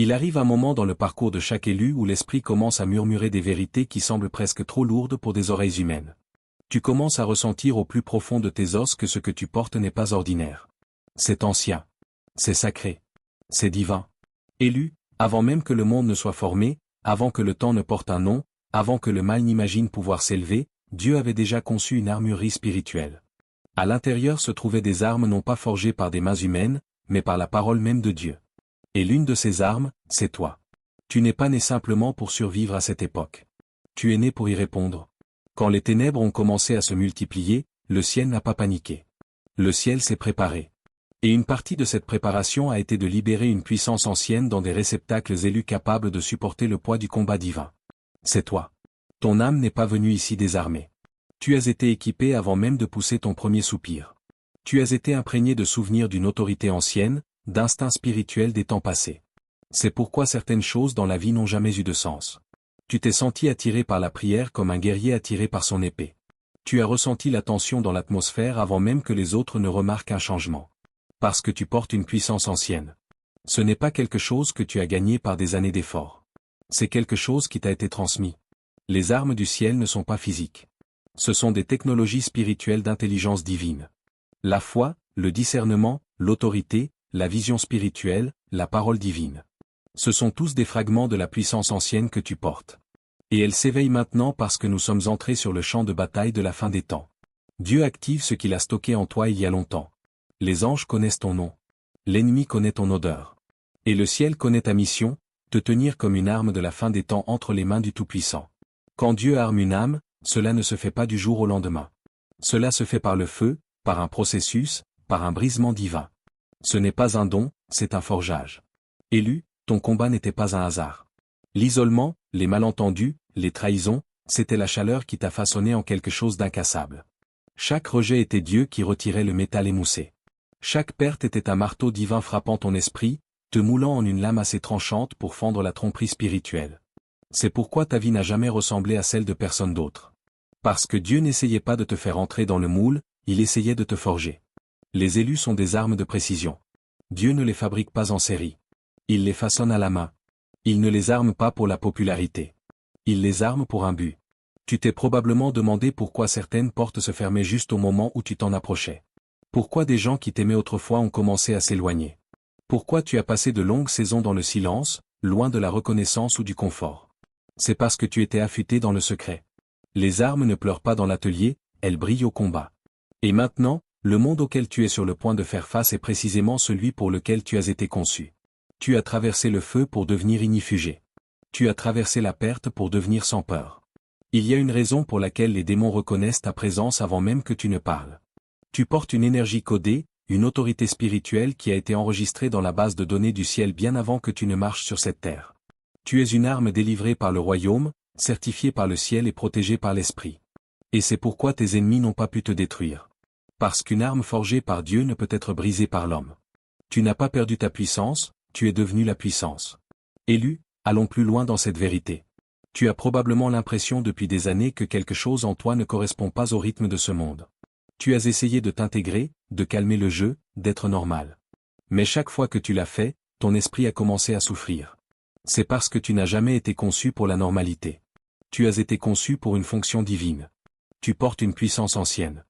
Il arrive un moment dans le parcours de chaque élu où l'esprit commence à murmurer des vérités qui semblent presque trop lourdes pour des oreilles humaines. Tu commences à ressentir au plus profond de tes os que ce que tu portes n'est pas ordinaire. C'est ancien. C'est sacré. C'est divin. Élu, avant même que le monde ne soit formé, avant que le temps ne porte un nom, avant que le mal n'imagine pouvoir s'élever, Dieu avait déjà conçu une armurerie spirituelle. À l'intérieur se trouvaient des armes non pas forgées par des mains humaines, mais par la parole même de Dieu. Et l'une de ces armes, c'est toi. Tu n'es pas né simplement pour survivre à cette époque. Tu es né pour y répondre. Quand les ténèbres ont commencé à se multiplier, le ciel n'a pas paniqué. Le ciel s'est préparé. Et une partie de cette préparation a été de libérer une puissance ancienne dans des réceptacles élus capables de supporter le poids du combat divin. C'est toi. Ton âme n'est pas venue ici désarmée. Tu as été équipé avant même de pousser ton premier soupir. Tu as été imprégné de souvenirs d'une autorité ancienne, d'instincts spirituels des temps passés. C'est pourquoi certaines choses dans la vie n'ont jamais eu de sens. Tu t'es senti attiré par la prière comme un guerrier attiré par son épée. Tu as ressenti la tension dans l'atmosphère avant même que les autres ne remarquent un changement. Parce que tu portes une puissance ancienne. Ce n'est pas quelque chose que tu as gagné par des années d'efforts. C'est quelque chose qui t'a été transmis. Les armes du ciel ne sont pas physiques. Ce sont des technologies spirituelles d'intelligence divine. La foi, le discernement, l'autorité, la vision spirituelle, la parole divine. Ce sont tous des fragments de la puissance ancienne que tu portes. Et elle s'éveille maintenant parce que nous sommes entrés sur le champ de bataille de la fin des temps. Dieu active ce qu'il a stocké en toi il y a longtemps. Les anges connaissent ton nom. L'ennemi connaît ton odeur. Et le ciel connaît ta mission, te tenir comme une arme de la fin des temps entre les mains du Tout-Puissant. Quand Dieu arme une âme, cela ne se fait pas du jour au lendemain. Cela se fait par le feu, par un processus, par un brisement divin. Ce n'est pas un don, c'est un forgeage. Élu, ton combat n'était pas un hasard. L'isolement, les malentendus, les trahisons, c'était la chaleur qui t'a façonné en quelque chose d'incassable. Chaque rejet était Dieu qui retirait le métal émoussé. Chaque perte était un marteau divin frappant ton esprit, te moulant en une lame assez tranchante pour fendre la tromperie spirituelle. C'est pourquoi ta vie n'a jamais ressemblé à celle de personne d'autre. Parce que Dieu n'essayait pas de te faire entrer dans le moule, il essayait de te forger. Les élus sont des armes de précision. Dieu ne les fabrique pas en série. Il les façonne à la main. Il ne les arme pas pour la popularité. Il les arme pour un but. Tu t'es probablement demandé pourquoi certaines portes se fermaient juste au moment où tu t'en approchais. Pourquoi des gens qui t'aimaient autrefois ont commencé à s'éloigner. Pourquoi tu as passé de longues saisons dans le silence, loin de la reconnaissance ou du confort. C'est parce que tu étais affûté dans le secret. Les armes ne pleurent pas dans l'atelier, elles brillent au combat. Et maintenant, le monde auquel tu es sur le point de faire face est précisément celui pour lequel tu as été conçu. Tu as traversé le feu pour devenir ignifugé. Tu as traversé la perte pour devenir sans peur. Il y a une raison pour laquelle les démons reconnaissent ta présence avant même que tu ne parles. Tu portes une énergie codée, une autorité spirituelle qui a été enregistrée dans la base de données du ciel bien avant que tu ne marches sur cette terre. Tu es une arme délivrée par le royaume, certifiée par le ciel et protégée par l'esprit. Et c'est pourquoi tes ennemis n'ont pas pu te détruire. Parce qu'une arme forgée par Dieu ne peut être brisée par l'homme. Tu n'as pas perdu ta puissance, tu es devenu la puissance. Élu, allons plus loin dans cette vérité. Tu as probablement l'impression depuis des années que quelque chose en toi ne correspond pas au rythme de ce monde. Tu as essayé de t'intégrer, de calmer le jeu, d'être normal. Mais chaque fois que tu l'as fait, ton esprit a commencé à souffrir. C'est parce que tu n'as jamais été conçu pour la normalité. Tu as été conçu pour une fonction divine. Tu portes une puissance ancienne.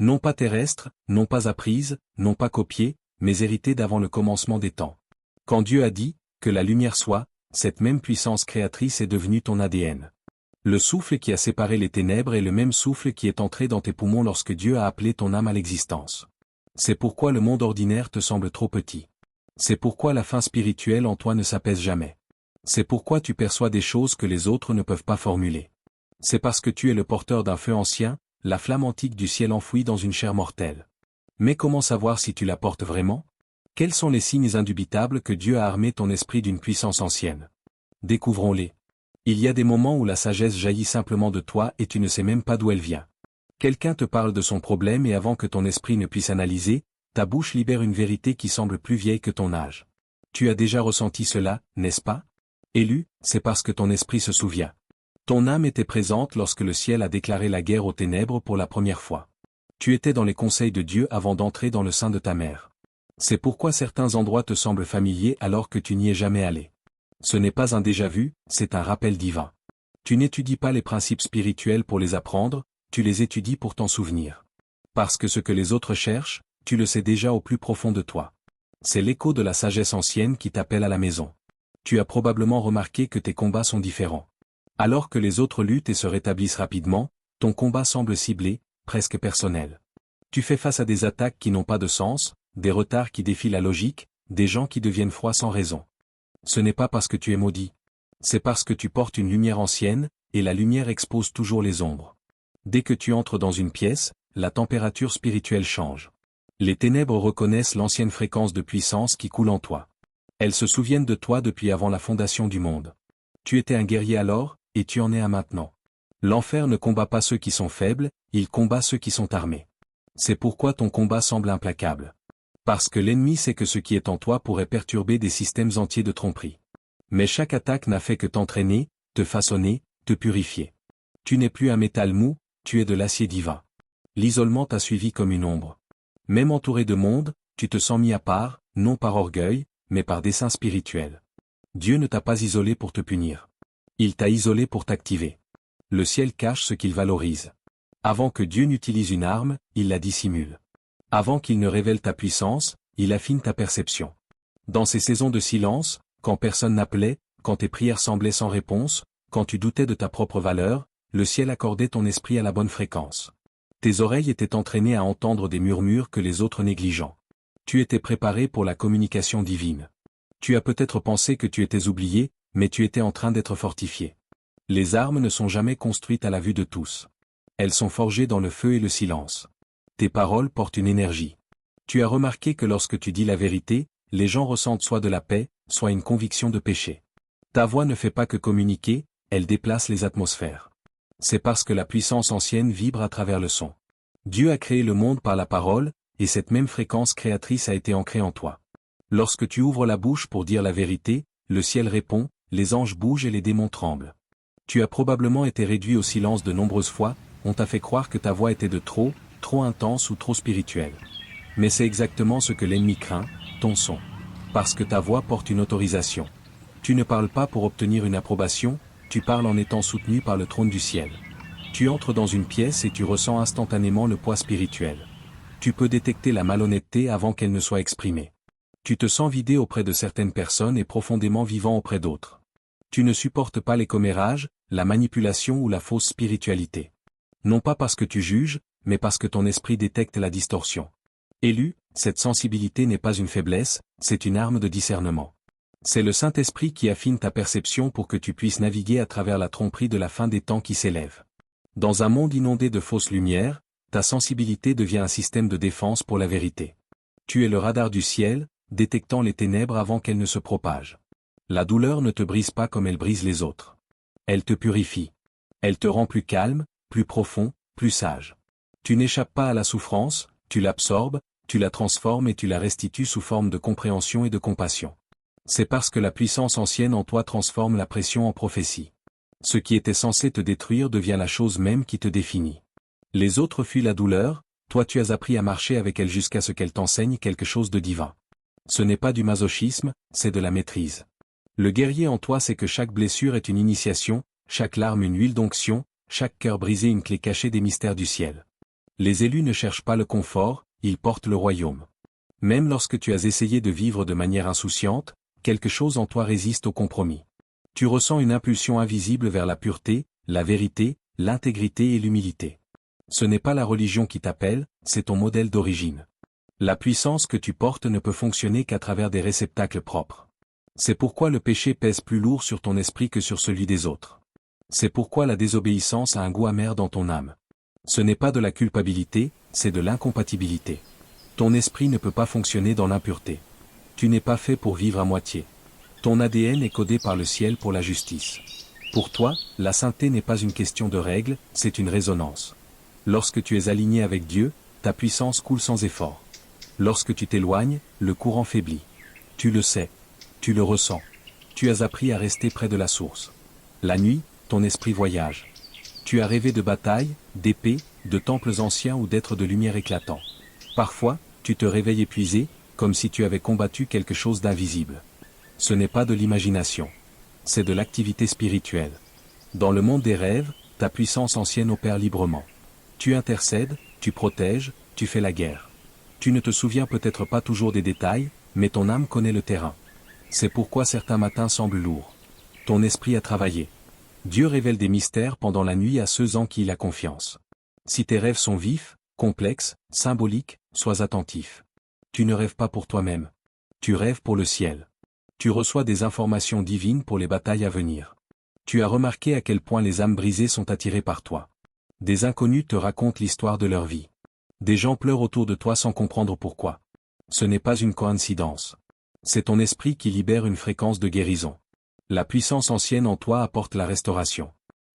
Non pas terrestre, non pas apprise, non pas copiée, mais héritée d'avant le commencement des temps. Quand Dieu a dit, que la lumière soit, cette même puissance créatrice est devenue ton ADN. Le souffle qui a séparé les ténèbres est le même souffle qui est entré dans tes poumons lorsque Dieu a appelé ton âme à l'existence. C'est pourquoi le monde ordinaire te semble trop petit. C'est pourquoi la faim spirituelle en toi ne s'apaise jamais. C'est pourquoi tu perçois des choses que les autres ne peuvent pas formuler. C'est parce que tu es le porteur d'un feu ancien, la flamme antique du ciel enfouie dans une chair mortelle. Mais comment savoir si tu la portes vraiment? Quels sont les signes indubitables que Dieu a armé ton esprit d'une puissance ancienne? Découvrons-les. Il y a des moments où la sagesse jaillit simplement de toi et tu ne sais même pas d'où elle vient. Quelqu'un te parle de son problème et avant que ton esprit ne puisse analyser, ta bouche libère une vérité qui semble plus vieille que ton âge. Tu as déjà ressenti cela, n'est-ce pas? Élu, c'est parce que ton esprit se souvient. Ton âme était présente lorsque le ciel a déclaré la guerre aux ténèbres pour la première fois. Tu étais dans les conseils de Dieu avant d'entrer dans le sein de ta mère. C'est pourquoi certains endroits te semblent familiers alors que tu n'y es jamais allé. Ce n'est pas un déjà-vu, c'est un rappel divin. Tu n'étudies pas les principes spirituels pour les apprendre, tu les étudies pour t'en souvenir. Parce que ce que les autres cherchent, tu le sais déjà au plus profond de toi. C'est l'écho de la sagesse ancienne qui t'appelle à la maison. Tu as probablement remarqué que tes combats sont différents. Alors que les autres luttent et se rétablissent rapidement, ton combat semble ciblé, presque personnel. Tu fais face à des attaques qui n'ont pas de sens, des retards qui défient la logique, des gens qui deviennent froids sans raison. Ce n'est pas parce que tu es maudit. C'est parce que tu portes une lumière ancienne, et la lumière expose toujours les ombres. Dès que tu entres dans une pièce, la température spirituelle change. Les ténèbres reconnaissent l'ancienne fréquence de puissance qui coule en toi. Elles se souviennent de toi depuis avant la fondation du monde. Tu étais un guerrier alors, et tu en es un maintenant. L'enfer ne combat pas ceux qui sont faibles, il combat ceux qui sont armés. C'est pourquoi ton combat semble implacable. Parce que l'ennemi sait que ce qui est en toi pourrait perturber des systèmes entiers de tromperie. Mais chaque attaque n'a fait que t'entraîner, te façonner, te purifier. Tu n'es plus un métal mou, tu es de l'acier divin. L'isolement t'a suivi comme une ombre. Même entouré de monde, tu te sens mis à part, non par orgueil, mais par dessein spirituel. Dieu ne t'a pas isolé pour te punir. Il t'a isolé pour t'activer. Le ciel cache ce qu'il valorise. Avant que Dieu n'utilise une arme, il la dissimule. Avant qu'il ne révèle ta puissance, il affine ta perception. Dans ces saisons de silence, quand personne n'appelait, quand tes prières semblaient sans réponse, quand tu doutais de ta propre valeur, le ciel accordait ton esprit à la bonne fréquence. Tes oreilles étaient entraînées à entendre des murmures que les autres négligeants. Tu étais préparé pour la communication divine. Tu as peut-être pensé que tu étais oublié, mais tu étais en train d'être fortifié. Les armes ne sont jamais construites à la vue de tous. Elles sont forgées dans le feu et le silence. Tes paroles portent une énergie. Tu as remarqué que lorsque tu dis la vérité, les gens ressentent soit de la paix, soit une conviction de péché. Ta voix ne fait pas que communiquer, elle déplace les atmosphères. C'est parce que la puissance ancienne vibre à travers le son. Dieu a créé le monde par la parole, et cette même fréquence créatrice a été ancrée en toi. Lorsque tu ouvres la bouche pour dire la vérité, le ciel répond, les anges bougent et les démons tremblent. Tu as probablement été réduit au silence de nombreuses fois, on t'a fait croire que ta voix était de trop intense ou trop spirituelle. Mais c'est exactement ce que l'ennemi craint, ton son. Parce que ta voix porte une autorisation. Tu ne parles pas pour obtenir une approbation, tu parles en étant soutenu par le trône du ciel. Tu entres dans une pièce et tu ressens instantanément le poids spirituel. Tu peux détecter la malhonnêteté avant qu'elle ne soit exprimée. Tu te sens vidé auprès de certaines personnes et profondément vivant auprès d'autres. Tu ne supportes pas les commérages, la manipulation ou la fausse spiritualité. Non pas parce que tu juges, mais parce que ton esprit détecte la distorsion. Élu, cette sensibilité n'est pas une faiblesse, c'est une arme de discernement. C'est le Saint-Esprit qui affine ta perception pour que tu puisses naviguer à travers la tromperie de la fin des temps qui s'élève. Dans un monde inondé de fausses lumières, ta sensibilité devient un système de défense pour la vérité. Tu es le radar du ciel, détectant les ténèbres avant qu'elles ne se propagent. La douleur ne te brise pas comme elle brise les autres. Elle te purifie. Elle te rend plus calme, plus profond, plus sage. Tu n'échappes pas à la souffrance, tu l'absorbes, tu la transformes et tu la restitues sous forme de compréhension et de compassion. C'est parce que la puissance ancienne en toi transforme la pression en prophétie. Ce qui était censé te détruire devient la chose même qui te définit. Les autres fuient la douleur, toi tu as appris à marcher avec elle jusqu'à ce qu'elle t'enseigne quelque chose de divin. Ce n'est pas du masochisme, c'est de la maîtrise. Le guerrier en toi sait que chaque blessure est une initiation, chaque larme une huile d'onction, chaque cœur brisé une clé cachée des mystères du ciel. Les élus ne cherchent pas le confort, ils portent le royaume. Même lorsque tu as essayé de vivre de manière insouciante, quelque chose en toi résiste au compromis. Tu ressens une impulsion invisible vers la pureté, la vérité, l'intégrité et l'humilité. Ce n'est pas la religion qui t'appelle, c'est ton modèle d'origine. La puissance que tu portes ne peut fonctionner qu'à travers des réceptacles propres. C'est pourquoi le péché pèse plus lourd sur ton esprit que sur celui des autres. C'est pourquoi la désobéissance a un goût amer dans ton âme. Ce n'est pas de la culpabilité, c'est de l'incompatibilité. Ton esprit ne peut pas fonctionner dans l'impureté. Tu n'es pas fait pour vivre à moitié. Ton ADN est codé par le ciel pour la justice. Pour toi, la sainteté n'est pas une question de règles, c'est une résonance. Lorsque tu es aligné avec Dieu, ta puissance coule sans effort. Lorsque tu t'éloignes, le courant faiblit. Tu le sais. Tu le ressens. Tu as appris à rester près de la source. La nuit, ton esprit voyage. Tu as rêvé de batailles, d'épées, de temples anciens ou d'êtres de lumière éclatants. Parfois, tu te réveilles épuisé, comme si tu avais combattu quelque chose d'invisible. Ce n'est pas de l'imagination. C'est de l'activité spirituelle. Dans le monde des rêves, ta puissance ancienne opère librement. Tu intercèdes, tu protèges, tu fais la guerre. Tu ne te souviens peut-être pas toujours des détails, mais ton âme connaît le terrain. C'est pourquoi certains matins semblent lourds. Ton esprit a travaillé. Dieu révèle des mystères pendant la nuit à ceux en qui il a confiance. Si tes rêves sont vifs, complexes, symboliques, sois attentif. Tu ne rêves pas pour toi-même. Tu rêves pour le ciel. Tu reçois des informations divines pour les batailles à venir. Tu as remarqué à quel point les âmes brisées sont attirées par toi. Des inconnus te racontent l'histoire de leur vie. Des gens pleurent autour de toi sans comprendre pourquoi. Ce n'est pas une coïncidence. C'est ton esprit qui libère une fréquence de guérison. La puissance ancienne en toi apporte la restauration.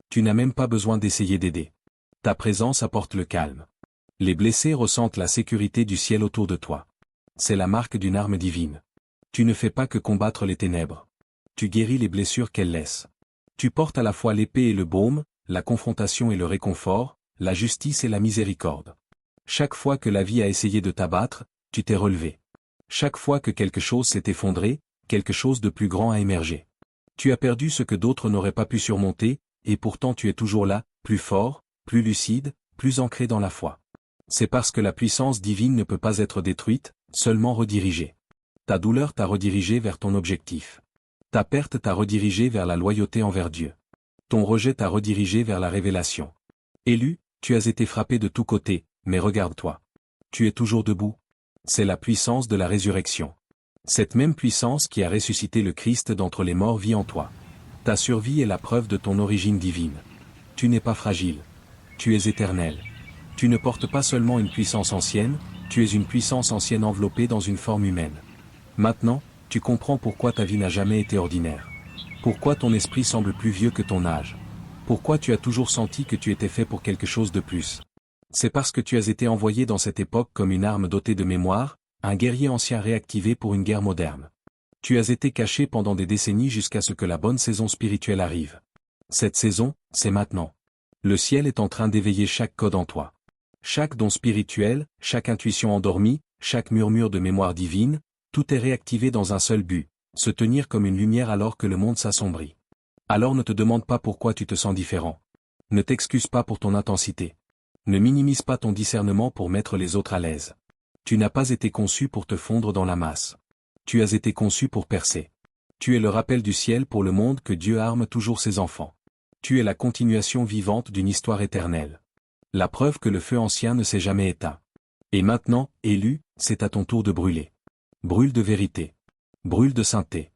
Tu n'as même pas besoin d'essayer d'aider. Ta présence apporte le calme. Les blessés ressentent la sécurité du ciel autour de toi. C'est la marque d'une arme divine. Tu ne fais pas que combattre les ténèbres. Tu guéris les blessures qu'elles laissent. Tu portes à la fois l'épée et le baume, la confrontation et le réconfort, la justice et la miséricorde. Chaque fois que la vie a essayé de t'abattre, tu t'es relevé. Chaque fois que quelque chose s'est effondré, quelque chose de plus grand a émergé. Tu as perdu ce que d'autres n'auraient pas pu surmonter, et pourtant tu es toujours là, plus fort, plus lucide, plus ancré dans la foi. C'est parce que la puissance divine ne peut pas être détruite, seulement redirigée. Ta douleur t'a redirigé vers ton objectif. Ta perte t'a redirigé vers la loyauté envers Dieu. Ton rejet t'a redirigé vers la révélation. Élu, tu as été frappé de tous côtés, mais regarde-toi. Tu es toujours debout. C'est la puissance de la résurrection. Cette même puissance qui a ressuscité le Christ d'entre les morts vit en toi. Ta survie est la preuve de ton origine divine. Tu n'es pas fragile. Tu es éternel. Tu ne portes pas seulement une puissance ancienne, tu es une puissance ancienne enveloppée dans une forme humaine. Maintenant, tu comprends pourquoi ta vie n'a jamais été ordinaire. Pourquoi ton esprit semble plus vieux que ton âge. Pourquoi tu as toujours senti que tu étais fait pour quelque chose de plus. C'est parce que tu as été envoyé dans cette époque comme une arme dotée de mémoire, un guerrier ancien réactivé pour une guerre moderne. Tu as été caché pendant des décennies jusqu'à ce que la bonne saison spirituelle arrive. Cette saison, c'est maintenant. Le ciel est en train d'éveiller chaque code en toi. Chaque don spirituel, chaque intuition endormie, chaque murmure de mémoire divine, tout est réactivé dans un seul but, se tenir comme une lumière alors que le monde s'assombrit. Alors ne te demande pas pourquoi tu te sens différent. Ne t'excuse pas pour ton intensité. Ne minimise pas ton discernement pour mettre les autres à l'aise. Tu n'as pas été conçu pour te fondre dans la masse. Tu as été conçu pour percer. Tu es le rappel du ciel pour le monde que Dieu arme toujours ses enfants. Tu es la continuation vivante d'une histoire éternelle. La preuve que le feu ancien ne s'est jamais éteint. Et maintenant, élu, c'est à ton tour de brûler. Brûle de vérité. Brûle de sainteté.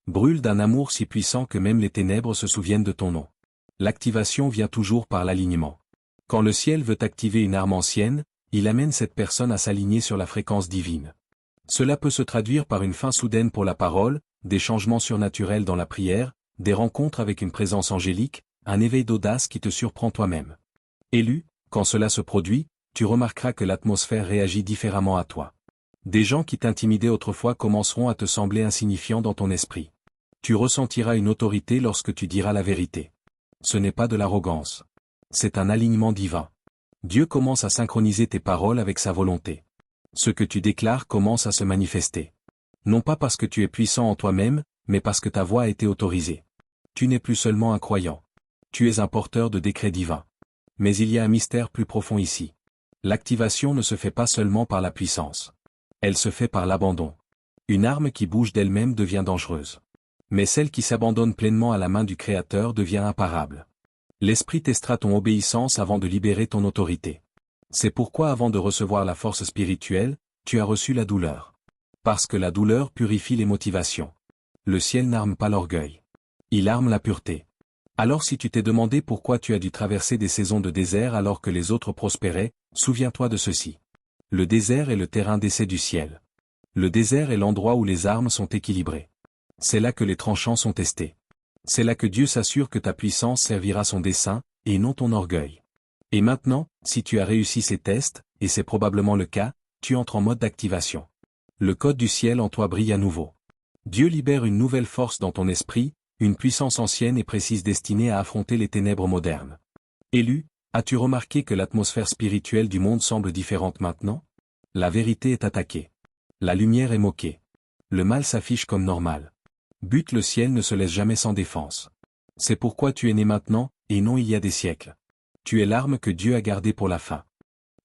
Brûle d'un amour si puissant que même les ténèbres se souviennent de ton nom. L'activation vient toujours par l'alignement. Quand le ciel veut activer une arme ancienne, il amène cette personne à s'aligner sur la fréquence divine. Cela peut se traduire par une fin soudaine pour la parole, des changements surnaturels dans la prière, des rencontres avec une présence angélique, un éveil d'audace qui te surprend toi-même. Élu, quand cela se produit, tu remarqueras que l'atmosphère réagit différemment à toi. Des gens qui t'intimidaient autrefois commenceront à te sembler insignifiants dans ton esprit. Tu ressentiras une autorité lorsque tu diras la vérité. Ce n'est pas de l'arrogance. C'est un alignement divin. Dieu commence à synchroniser tes paroles avec sa volonté. Ce que tu déclares commence à se manifester. Non pas parce que tu es puissant en toi-même, mais parce que ta voix a été autorisée. Tu n'es plus seulement un croyant. Tu es un porteur de décrets divins. Mais il y a un mystère plus profond ici. L'activation ne se fait pas seulement par la puissance. Elle se fait par l'abandon. Une arme qui bouge d'elle-même devient dangereuse. Mais celle qui s'abandonne pleinement à la main du Créateur devient imparable. L'Esprit testera ton obéissance avant de libérer ton autorité. C'est pourquoi avant de recevoir la force spirituelle, tu as reçu la douleur. Parce que la douleur purifie les motivations. Le ciel n'arme pas l'orgueil. Il arme la pureté. Alors si tu t'es demandé pourquoi tu as dû traverser des saisons de désert alors que les autres prospéraient, souviens-toi de ceci. Le désert est le terrain d'essai du ciel. Le désert est l'endroit où les armes sont équilibrées. C'est là que les tranchants sont testés. C'est là que Dieu s'assure que ta puissance servira son dessein, et non ton orgueil. Et maintenant, si tu as réussi ces tests, et c'est probablement le cas, tu entres en mode d'activation. Le code du ciel en toi brille à nouveau. Dieu libère une nouvelle force dans ton esprit, une puissance ancienne et précise destinée à affronter les ténèbres modernes. Élu, as-tu remarqué que l'atmosphère spirituelle du monde semble différente maintenant? La vérité est attaquée. La lumière est moquée. Le mal s'affiche comme normal. But le ciel ne se laisse jamais sans défense. C'est pourquoi tu es né maintenant, et non il y a des siècles. Tu es l'arme que Dieu a gardée pour la fin.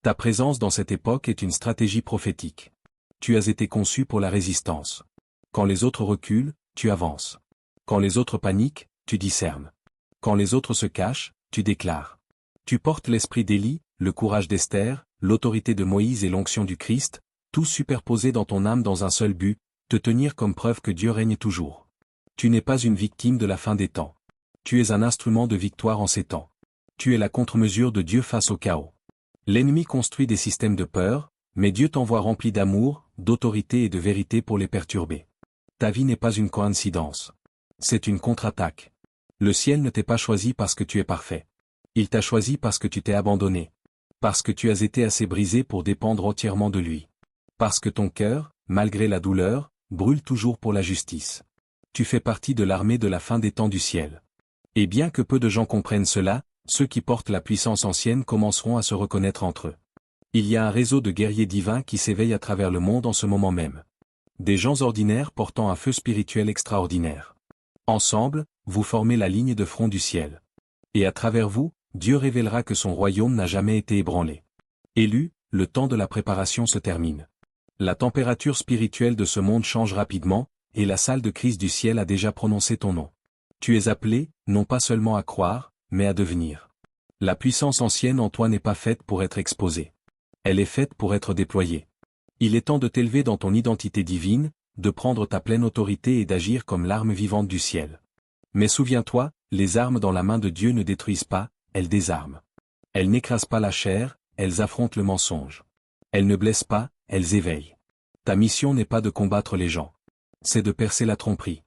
Ta présence dans cette époque est une stratégie prophétique. Tu as été conçu pour la résistance. Quand les autres reculent, tu avances. Quand les autres paniquent, tu discernes. Quand les autres se cachent, tu déclares. Tu portes l'esprit d'Élie, le courage d'Esther, l'autorité de Moïse et l'onction du Christ, tout superposés dans ton âme dans un seul but, te tenir comme preuve que Dieu règne toujours. Tu n'es pas une victime de la fin des temps. Tu es un instrument de victoire en ces temps. Tu es la contre-mesure de Dieu face au chaos. L'ennemi construit des systèmes de peur, mais Dieu t'envoie rempli d'amour, d'autorité et de vérité pour les perturber. Ta vie n'est pas une coïncidence. C'est une contre-attaque. Le ciel ne t'est pas choisi parce que tu es parfait. Il t'a choisi parce que tu t'es abandonné. Parce que tu as été assez brisé pour dépendre entièrement de lui. Parce que ton cœur, malgré la douleur, brûle toujours pour la justice. Tu fais partie de l'armée de la fin des temps du ciel. Et bien que peu de gens comprennent cela, ceux qui portent la puissance ancienne commenceront à se reconnaître entre eux. Il y a un réseau de guerriers divins qui s'éveille à travers le monde en ce moment même. Des gens ordinaires portant un feu spirituel extraordinaire. Ensemble, vous formez la ligne de front du ciel. Et à travers vous, Dieu révélera que son royaume n'a jamais été ébranlé. Élu, le temps de la préparation se termine. La température spirituelle de ce monde change rapidement, et la salle de crise du ciel a déjà prononcé ton nom. Tu es appelé, non pas seulement à croire, mais à devenir. La puissance ancienne en toi n'est pas faite pour être exposée. Elle est faite pour être déployée. Il est temps de t'élever dans ton identité divine, de prendre ta pleine autorité et d'agir comme l'arme vivante du ciel. Mais souviens-toi, les armes dans la main de Dieu ne détruisent pas, elles désarment. Elles n'écrasent pas la chair, elles affrontent le mensonge. Elles ne blessent pas, elles éveillent. Ta mission n'est pas de combattre les gens. C'est de percer la tromperie.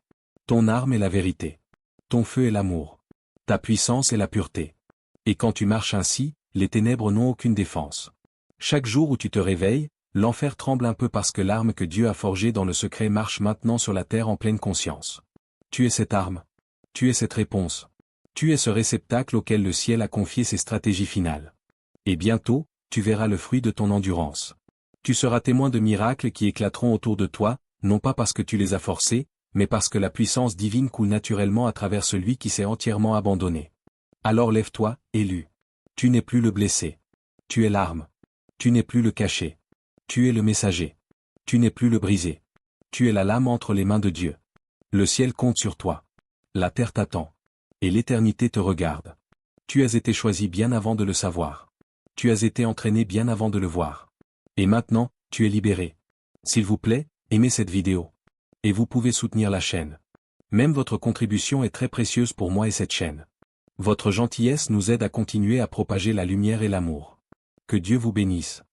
Ton arme est la vérité. Ton feu est l'amour. Ta puissance est la pureté. Et quand tu marches ainsi, les ténèbres n'ont aucune défense. Chaque jour où tu te réveilles, l'enfer tremble un peu parce que l'arme que Dieu a forgée dans le secret marche maintenant sur la terre en pleine conscience. Tu es cette arme. Tu es cette réponse. Tu es ce réceptacle auquel le ciel a confié ses stratégies finales. Et bientôt, tu verras le fruit de ton endurance. Tu seras témoin de miracles qui éclateront autour de toi, non pas parce que tu les as forcés, mais parce que la puissance divine coule naturellement à travers celui qui s'est entièrement abandonné. Alors lève-toi, élu. Tu n'es plus le blessé. Tu es l'arme. Tu n'es plus le caché. Tu es le messager. Tu n'es plus le brisé. Tu es la lame entre les mains de Dieu. Le ciel compte sur toi. La terre t'attend. Et l'éternité te regarde. Tu as été choisi bien avant de le savoir. Tu as été entraîné bien avant de le voir. Et maintenant, tu es libéré. S'il vous plaît, aimez cette vidéo. Et vous pouvez soutenir la chaîne. Même votre contribution est très précieuse pour moi et cette chaîne. Votre gentillesse nous aide à continuer à propager la lumière et l'amour. Que Dieu vous bénisse.